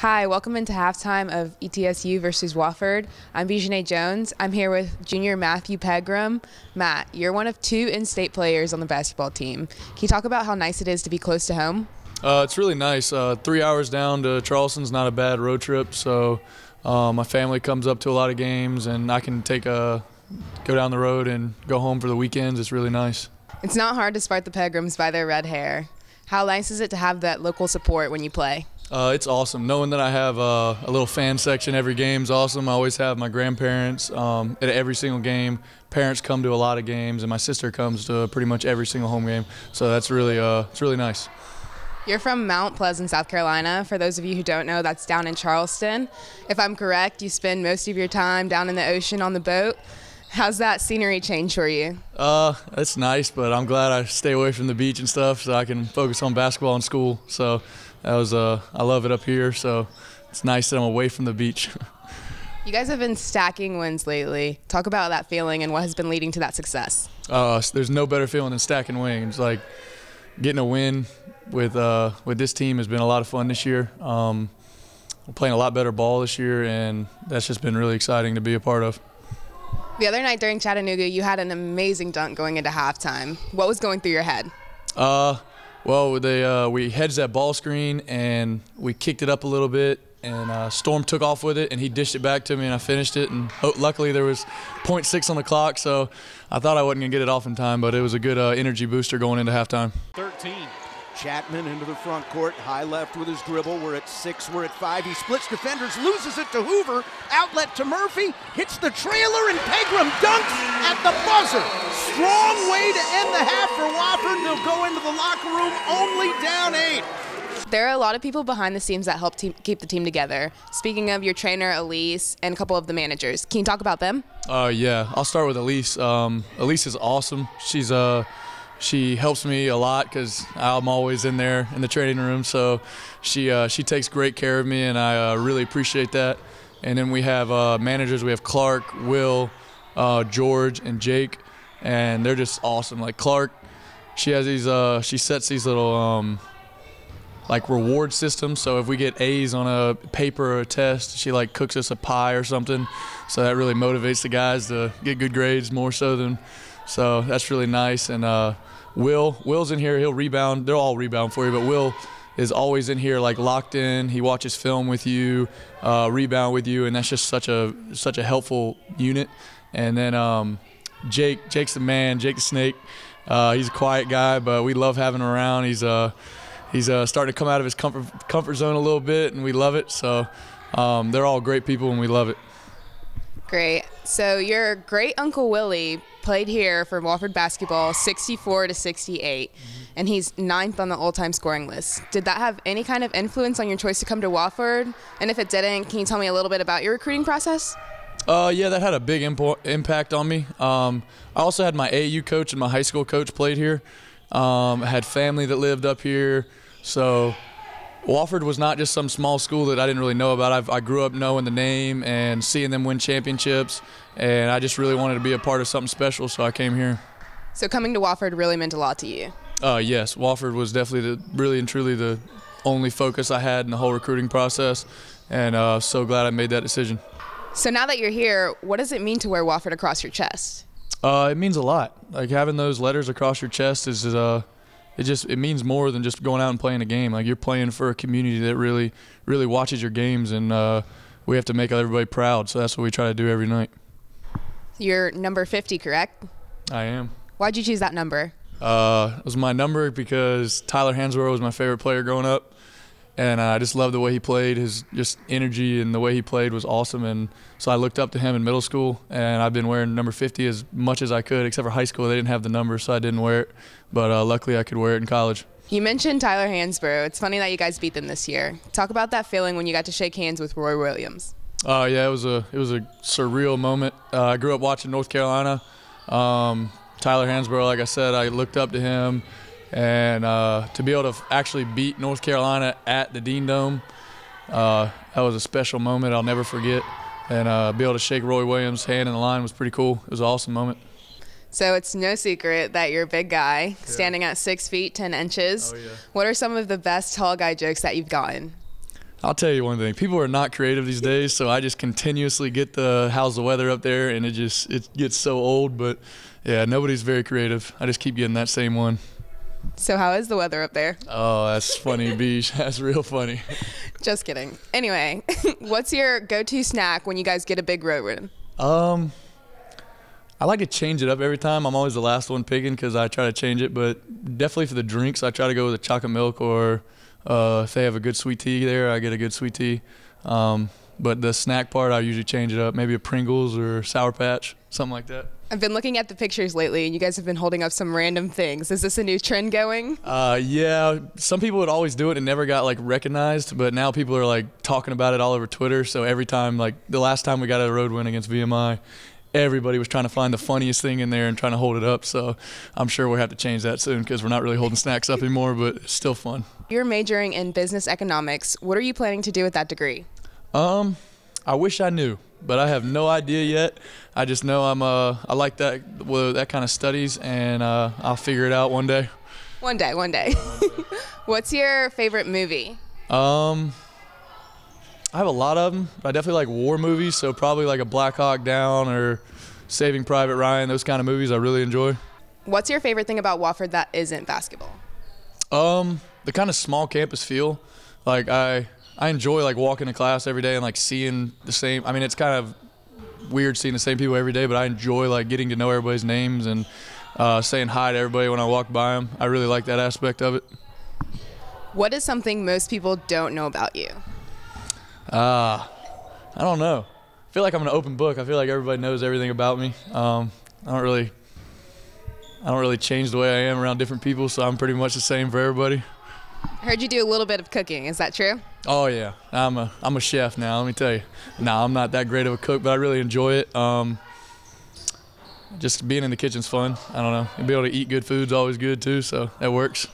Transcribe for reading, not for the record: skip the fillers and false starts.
Hi, welcome into halftime of ETSU versus Wofford. I'm Bijane Jones. I'm here with junior Matthew Pegram. Matt, you're one of two in-state players on the basketball team. Can you talk about how nice it is to be close to home? It's really nice. 3 hours down to Charleston's not a bad road trip, so my family comes up to a lot of games, and I can go down the road and go home for the weekends. It's really nice. It's not hard to spot the Pegrams by their red hair. How nice is it to have that local support when you play? It's awesome. Knowing that I have a little fan section every game is awesome. I always have my grandparents at every single game. Parents come to a lot of games, and my sister comes to pretty much every single home game. So that's really it's really nice. You're from Mount Pleasant, South Carolina. For those of you who don't know, that's down in Charleston. If I'm correct, you spend most of your time down in the ocean on the boat. How's that scenery change for you? It's nice, but I'm glad I stay away from the beach and stuff so I can focus on basketball and school. So that was I love it up here, so it's nice that I'm away from the beach. You guys have been stacking wins lately. Talk about that feeling and what has been leading to that success. There's no better feeling than stacking wins. Like getting a win with this team has been a lot of fun this year. We're playing a lot better ball this year, and that's just been really exciting to be a part of. The other night during Chattanooga, you had an amazing dunk going into halftime. What was going through your head? Well, we hedged that ball screen, and we kicked it up a little bit, and Storm took off with it, and he dished it back to me, and I finished it. And luckily there was 0.6 on the clock, so I thought I wasn't going to get it off in time, but it was a good energy booster going into halftime. 13. Chapman into the front court, high left with his dribble. We're at 6, we're at 5. He splits defenders, loses it to Hoover, outlet to Murphy, hits the trailer, and Pegram dunks at the buzzer. Strong way to end the half for Wofford. They'll go into the locker room only down 8. There are a lot of people behind the scenes that help keep the team together. Speaking of your trainer, Elise, and a couple of the managers, can you talk about them? Yeah, I'll start with Elise. Elise is awesome. She helps me a lot because I'm always in there in the training room, so she takes great care of me, and I really appreciate that. And then we have managers. We have Clark, Will, George, and Jake, and they're just awesome. Like Clark, she has these she sets these little like reward systems. So if we get A's on a paper or a test, she like cooks us a pie or something. So that really motivates the guys to get good grades more so than. So that's really nice. And Will's in here. He'll rebound. They'll all rebound for you, but Will is always in here, like locked in. He watches film with you, rebound with you, and that's just such a helpful unit. And then Jake's the man. Jake the Snake. He's a quiet guy, but we love having him around. He's starting to come out of his comfort zone a little bit, and we love it. So they're all great people, and we love it. Great. So your great Uncle Willie played here for Wofford basketball 64 to 68, and he's 9th on the all-time scoring list. Did that have any kind of influence on your choice to come to Wofford? And if it didn't, can you tell me a little bit about your recruiting process? Yeah, that had a big impact on me. I also had my AAU coach and my high school coach played here. I had family that lived up here, so Wofford was not just some small school that I didn't really know about. I grew up knowing the name and seeing them win championships, and I just really wanted to be a part of something special, so I came here. So coming to Wofford really meant a lot to you? Yes, Wofford was definitely really and truly the only focus I had in the whole recruiting process, and so glad I made that decision. So now that you're here, what does it mean to wear Wofford across your chest? It means a lot. Like having those letters across your chest is it means more than just going out and playing a game. Like you're playing for a community that really watches your games, and we have to make everybody proud. So that's what we try to do every night. You're number 50, correct? I am. Why'd you choose that number? It was my number because Tyler Hansborough was my favorite player growing up, and I just loved the way he played. His just energy and the way he played was awesome, and so I looked up to him in middle school, and I've been wearing number 50 as much as I could, except for high school. They didn't have the number, so I didn't wear it, but luckily I could wear it in college. You mentioned Tyler Hansborough. It's funny that you guys beat them this year. Talk about that feeling when you got to shake hands with Roy Williams. Yeah, it was a surreal moment. I grew up watching North Carolina. Tyler Hansborough, like I said, I looked up to him, and to be able to actually beat North Carolina at the Dean Dome, that was a special moment I'll never forget. And be able to shake Roy Williams' hand in the line was pretty cool. It was an awesome moment. So it's no secret that you're a big guy, standing at 6 feet 10 inches. Oh, yeah. What are some of the best tall guy jokes that you've gotten? I'll tell you one thing. People are not creative these days, so I just continuously get the how's the weather up there, and it gets so old. But, yeah, nobody's very creative. I just keep getting that same one. So how is the weather up there? Oh, that's funny, Beach. That's real funny. Just kidding. Anyway, what's your go-to snack when you guys get a big road win? I like to change it up every time. I'm always the last one picking because I try to change it. But definitely for the drinks, I try to go with a chocolate milk, or if they have a good sweet tea there, I get a good sweet tea. But the snack part, I usually change it up. Maybe a Pringles or Sour Patch, something like that. I've been looking at the pictures lately, and you guys have been holding up some random things. Is this a new trend going? Yeah, some people would always do it and never got recognized, but now people are talking about it all over Twitter. So every time, the last time we got a road win against VMI, everybody was trying to find the funniest thing in there and trying to hold it up. So I'm sure we'll have to change that soon because we're not really holding snacks up anymore, but it's still fun. You're majoring in business economics. What are you planning to do with that degree? I wish I knew, but I have no idea yet. I just know I like that kind of studies, and I'll figure it out one day. One day. What's your favorite movie? I have a lot of them. I definitely like war movies, so probably like a Black Hawk Down or Saving Private Ryan, those kind of movies I really enjoy. What's your favorite thing about Wofford that isn't basketball? The kind of small campus feel. I enjoy walking to class every day and seeing the same. I mean, it's kind of weird seeing the same people every day, but I enjoy getting to know everybody's names and saying hi to everybody when I walk by them. I really like that aspect of it. What is something most people don't know about you? I don't know. I feel like I'm an open book. I feel like everybody knows everything about me. I don't really change the way I am around different people, so I'm pretty much the same for everybody. I heard you do a little bit of cooking. Is that true? Oh yeah, I'm a chef now. Let me tell you. No, I'm not that great of a cook, but I really enjoy it. Just being in the kitchen's fun. I don't know. And be able to eat good food's always good too, so that works.